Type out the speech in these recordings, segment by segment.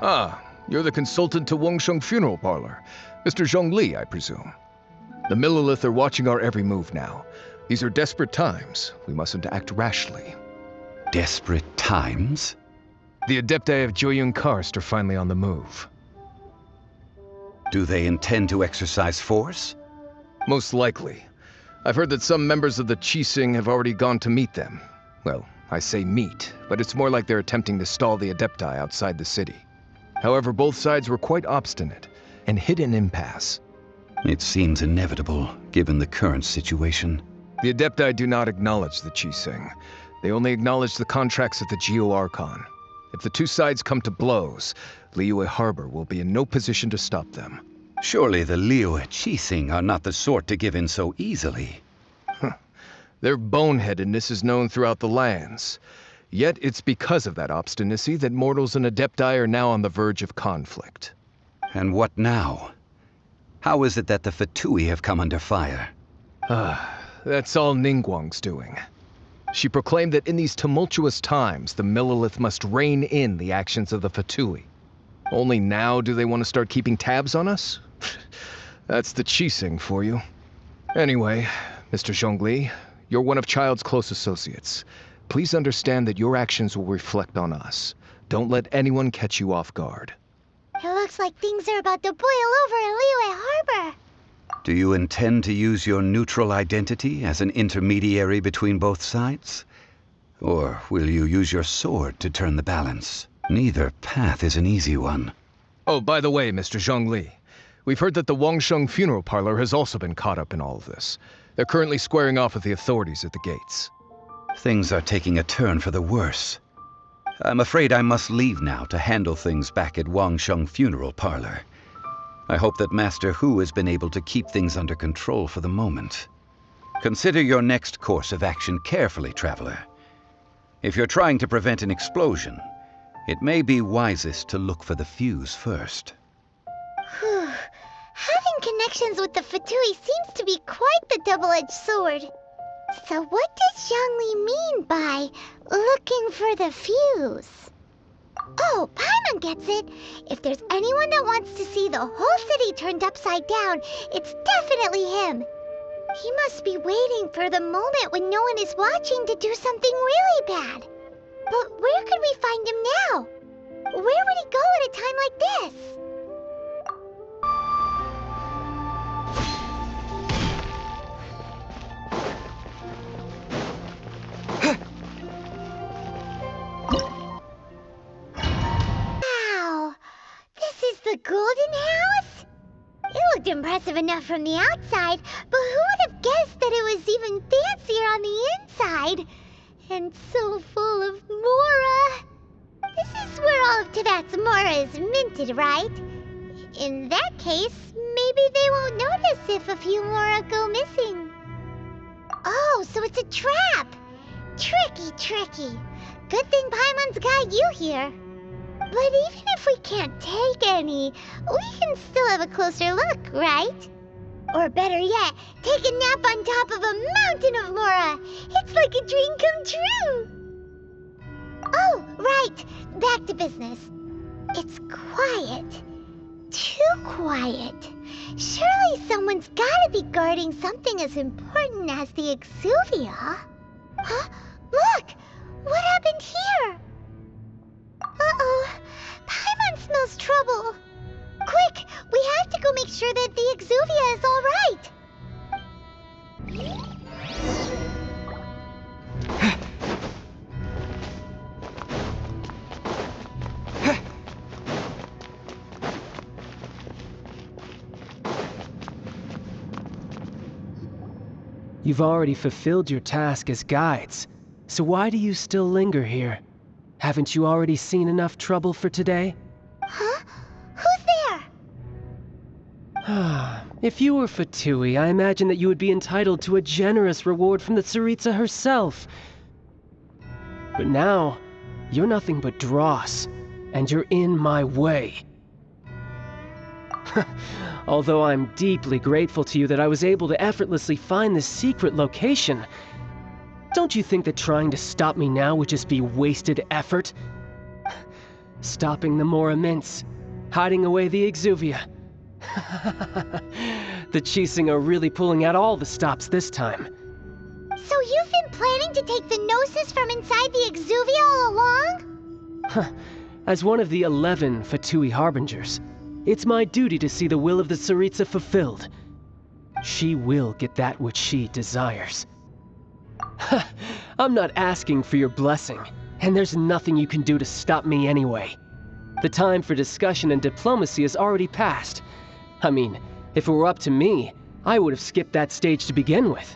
Ah, you're the consultant to Wangsheng Funeral Parlor. Mr. Zhongli, I presume. The Millilith are watching our every move now. These are desperate times. We mustn't act rashly. Desperate times? The Adepti of Joyun Karst are finally on the move. Do they intend to exercise force? Most likely. I've heard that some members of the Qixing have already gone to meet them. Well, I say meet, but it's more like they're attempting to stall the Adepti outside the city. However, both sides were quite obstinate and hit an impasse. It seems inevitable, given the current situation. The Adepti do not acknowledge the Qixing. They only acknowledge the contracts of the Geo-Archon. If the two sides come to blows, Liyue Harbor will be in no position to stop them. Surely the Liyue Qixing are not the sort to give in so easily. Their boneheadedness is known throughout the lands. Yet it's because of that obstinacy that mortals and Adepti are now on the verge of conflict. And what now? How is it that the Fatui have come under fire? That's all Ningguang's doing. She proclaimed that in these tumultuous times, the Millilith must rein in the actions of the Fatui. Only now do they want to start keeping tabs on us? That's the Qixing for you. Anyway, Mr. Zhongli, you're one of Child's close associates. Please understand that your actions will reflect on us. Don't let anyone catch you off guard. It looks like things are about to boil over in Liyue Harbor. Do you intend to use your neutral identity as an intermediary between both sides? Or will you use your sword to turn the balance? Neither path is an easy one. Oh, by the way, Mr. Zhongli, we've heard that the Wangsheng Funeral Parlor has also been caught up in all of this. They're currently squaring off with the authorities at the gates. Things are taking a turn for the worse. I'm afraid I must leave now to handle things back at Wangsheng Funeral Parlor. I hope that Master Hu has been able to keep things under control for the moment. Consider your next course of action carefully, Traveler. If you're trying to prevent an explosion, it may be wisest to look for the fuse first. Whew. Having connections with the Fatui seems to be quite the double-edged sword. So what does Zhongli mean by looking for the fuse? Oh, Paimon gets it. If there's anyone that wants to see the whole city turned upside down, it's definitely him. He must be waiting for the moment when no one is watching to do something really bad. But where could we find him now? Where would he go at a time like this? Wow! This is the Golden House? It looked impressive enough from the outside, but who would have guessed that it was even fancier on the inside? And so full of Mora. This is where all of Tibet's Mora is minted, right? In that case, maybe they won't notice if a few Mora go missing. Oh, so it's a trap! Tricky, tricky. Good thing Paimon's got you here. But even if we can't take any, we can still have a closer look, right? Or better yet, take a nap on top of a mountain of Mora. It's like a dream come true. Oh, right. Back to business. It's quiet. Too quiet. Surely someone's gotta be guarding something as important as the Exuvia. Huh? Look! What happened here? Uh-oh. Paimon smells trouble. Quick! We have to go make sure that the Exuvia is all right. You've already fulfilled your task as guides, so why do you still linger here? Haven't you already seen enough trouble for today? Huh? Who's there? If you were Fatui, I imagine that you would be entitled to a generous reward from the Tsaritsa herself. But now, you're nothing but dross, and you're in my way. Although I'm deeply grateful to you that I was able to effortlessly find this secret location, don't you think that trying to stop me now would just be wasted effort? stopping the more immense, hiding away the exuvia. The Chising are really pulling out all the stops this time. So you've been planning to take the Gnosis from inside the exuvia all along? As one of the 11 Fatui Harbingers, it's my duty to see the will of the Tsaritsa fulfilled. She will get that which she desires. I'm not asking for your blessing, and there's nothing you can do to stop me anyway. The time for discussion and diplomacy has already passed. I mean, if it were up to me, I would have skipped that stage to begin with.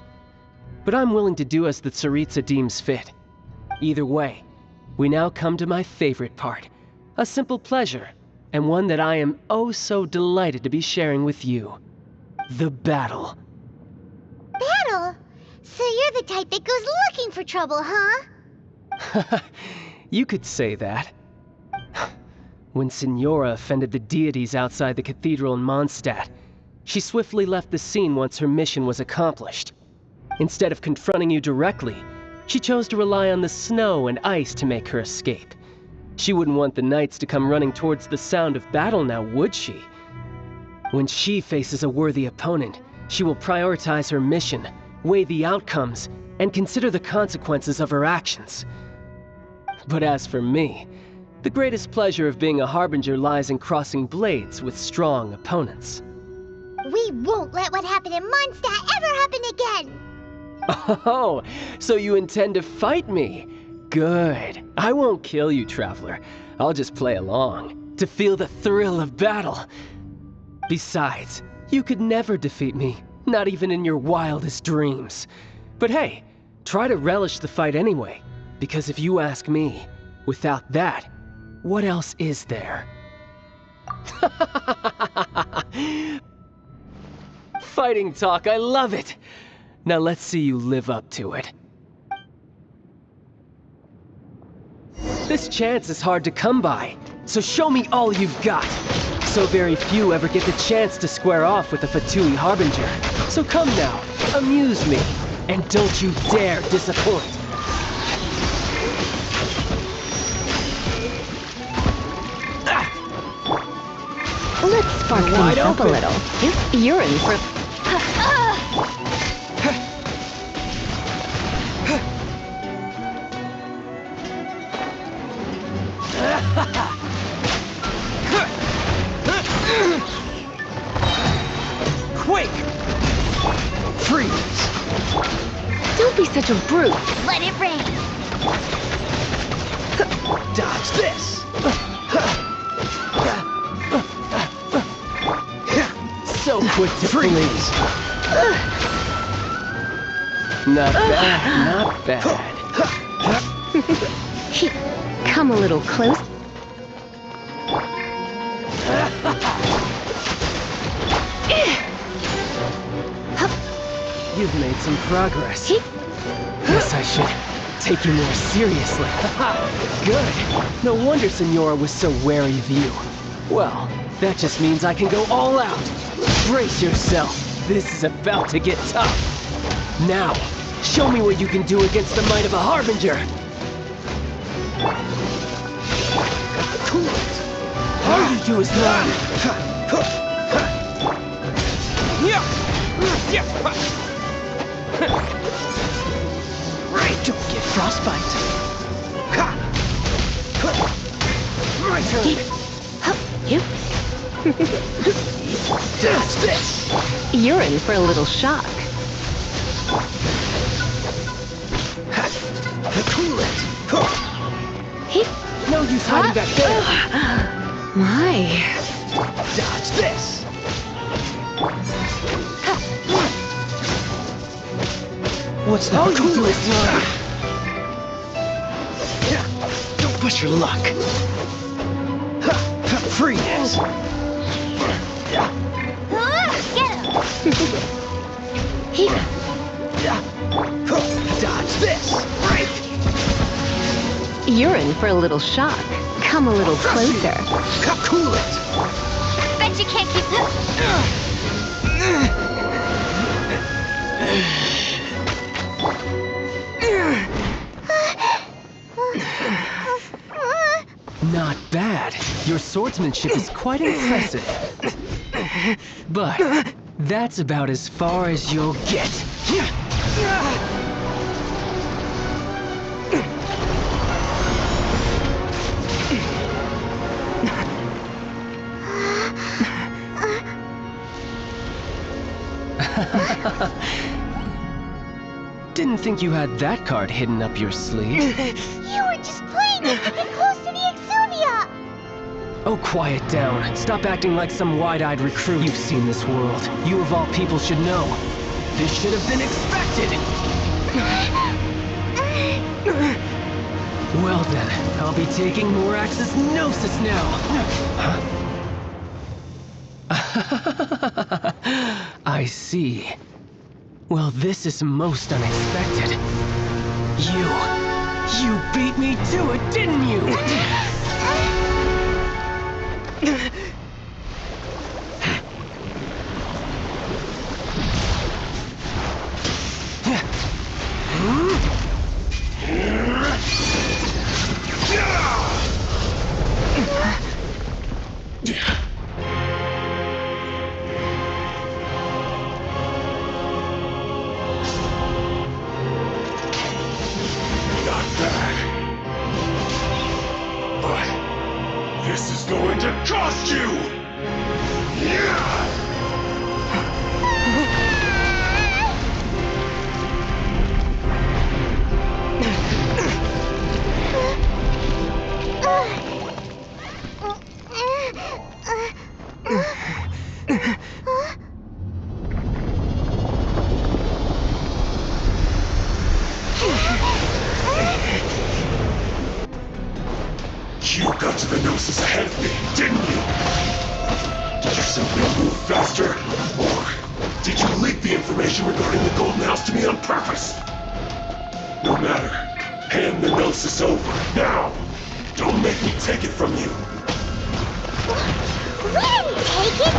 But I'm willing to do as the Tsaritsa deems fit. Either way, we now come to my favorite part. A simple pleasure, and one that I am oh so delighted to be sharing with you. The battle. Battle? So you're the type that goes looking for trouble, huh? You could say that. When Signora offended the deities outside the cathedral in Mondstadt, she swiftly left the scene once her mission was accomplished. Instead of confronting you directly, she chose to rely on the snow and ice to make her escape. She wouldn't want the knights to come running towards the sound of battle now, would she? When she faces a worthy opponent, she will prioritize her mission, weigh the outcomes, and consider the consequences of her actions. But as for me, the greatest pleasure of being a Harbinger lies in crossing blades with strong opponents. We won't let what happened in Mondstadt ever happen again! Oh, so you intend to fight me? Good. I won't kill you, Traveler. I'll just play along, to feel the thrill of battle. Besides, you could never defeat me, not even in your wildest dreams. But hey, try to relish the fight anyway, because if you ask me, without that, what else is there? Fighting talk, I love it! Now let's see you live up to it. This chance is hard to come by, so show me all you've got. So very few ever get the chance to square off with a Fatui Harbinger. So come now, amuse me, and don't you dare disappoint. Let's spark Wide things up a open. little. You're in for... Quake! Freeze! Don't be such a brute. Let it rain! Dodge this! So quick to freeze! Not bad, not bad. Come a little close. You've made some progress. Guess I should take you more seriously. Good. No wonder Signora was so wary of you. Well, that just means I can go all out. Brace yourself. This is about to get tough. Now, show me what you can do against the might of a Harbinger. All you do is run. Right, don't get frostbite. My turn. That's this. You're in for a little shock. Cool it. No use hiding back there. My. Dodge this. What's that? All you do is run. Don't push your luck. Freeze. Get him! Dodge this. Right. You're in for a little shock. Come a little closer. Cool it. Bet you can't keep... Not bad. Your swordsmanship is quite impressive. But that's about as far as you'll get. Didn't think you had that card hidden up your sleeve. You were just playing it to get close to the Exuvia! Oh, quiet down. Stop acting like some wide-eyed recruit. You've seen this world. You of all people should know. This should have been expected! Well then, I'll be taking Morax's Gnosis now! I see. Well, this is most unexpected. You beat me to it, didn't you? This is going to cost you! You got to the Gnosis ahead of me, didn't you? Did you simply move faster? Or did you leak the information regarding the Golden House to me on purpose? No matter. Hand the Gnosis over, now! Don't make me take it from you! We didn't take it!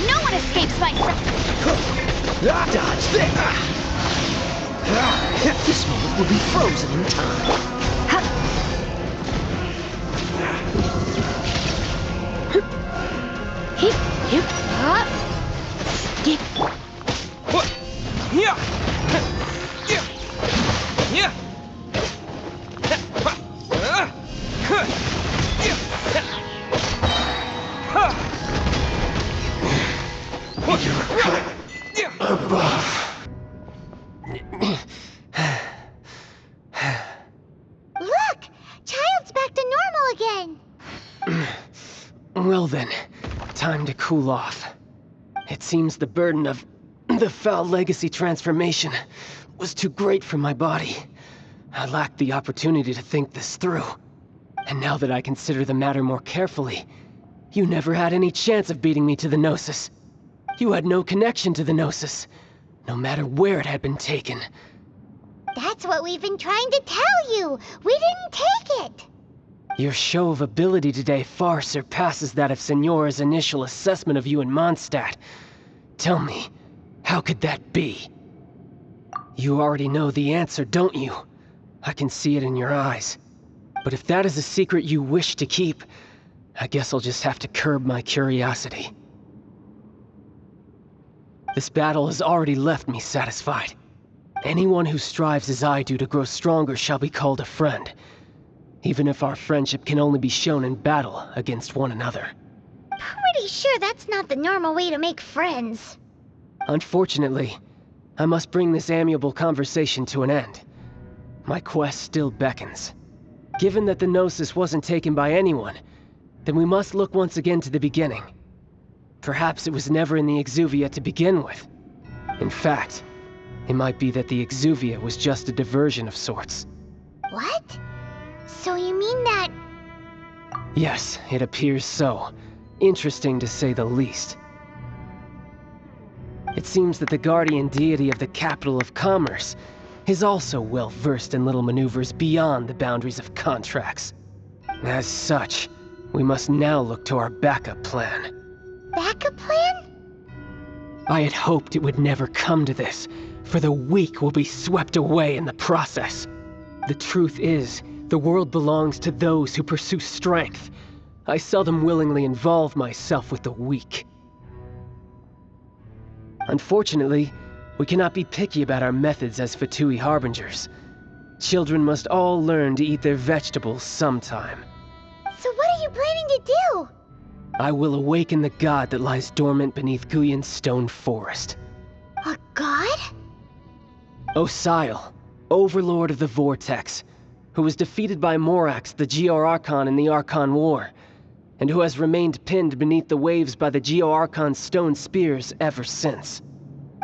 No one escapes my Dodge this! This moment will be frozen in time. Look! Child's back to normal again! Well then, time to cool off. It seems the burden of the foul legacy transformation was too great for my body. I lacked the opportunity to think this through. And now that I consider the matter more carefully, you never had any chance of beating me to the Gnosis. You had no connection to the Gnosis, no matter where it had been taken. That's what we've been trying to tell you! We didn't take it! Your show of ability today far surpasses that of Signora's initial assessment of you in Mondstadt. Tell me, how could that be? You already know the answer, don't you? I can see it in your eyes. But if that is a secret you wish to keep, I guess I'll just have to curb my curiosity. This battle has already left me satisfied. Anyone who strives as I do to grow stronger shall be called a friend, even if our friendship can only be shown in battle against one another. Pretty sure that's not the normal way to make friends. Unfortunately, I must bring this amiable conversation to an end. My quest still beckons. Given that the Gnosis wasn't taken by anyone, then we must look once again to the beginning. Perhaps it was never in the Exuvia to begin with. In fact, it might be that the Exuvia was just a diversion of sorts. What? So you mean that... Yes, it appears so. Interesting to say the least. It seems that the guardian deity of the capital of commerce is also well versed in little maneuvers beyond the boundaries of contracts. As such, we must now look to our backup plan. backup plan? I had hoped it would never come to this, for the weak will be swept away in the process. The truth is, the world belongs to those who pursue strength. I seldom willingly involve myself with the weak. Unfortunately, we cannot be picky about our methods as Fatui Harbingers. Children must all learn to eat their vegetables sometime. So what are you planning to do? I will awaken the god that lies dormant beneath Guyon's stone forest. A god? Osile, overlord of the Vortex, who was defeated by Morax, the Geo-Archon in the Archon War, and who has remained pinned beneath the waves by the Geo-Archon's stone spears ever since.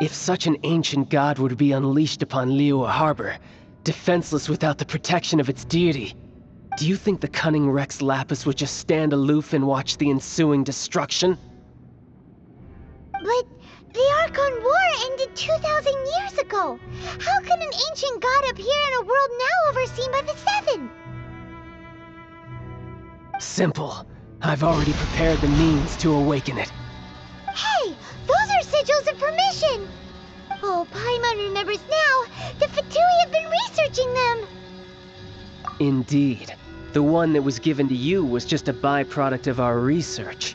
If such an ancient god were to be unleashed upon Liyue Harbor, defenseless without the protection of its deity, do you think the cunning Rex Lapis would just stand aloof and watch the ensuing destruction? But the Archon War ended 2,000 years ago. How can an ancient god appear in a world now overseen by the Seven? Simple. I've already prepared the means to awaken it. Hey, those are sigils of permission! Oh, Paimon remembers now. The Fatui have been researching them. Indeed. The one that was given to you was just a byproduct of our research.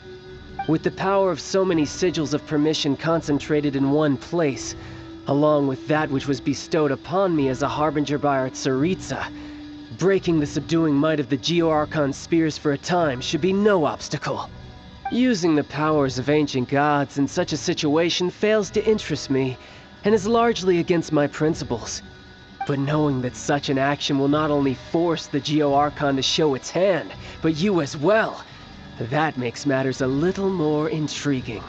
With the power of so many sigils of permission concentrated in one place, along with that which was bestowed upon me as a harbinger by our Tsaritsa, breaking the subduing might of the Geo-Archon spears for a time should be no obstacle. Using the powers of ancient gods in such a situation fails to interest me, and is largely against my principles. But knowing that such an action will not only force the Geo-Archon to show its hand, but you as well, that makes matters a little more intriguing.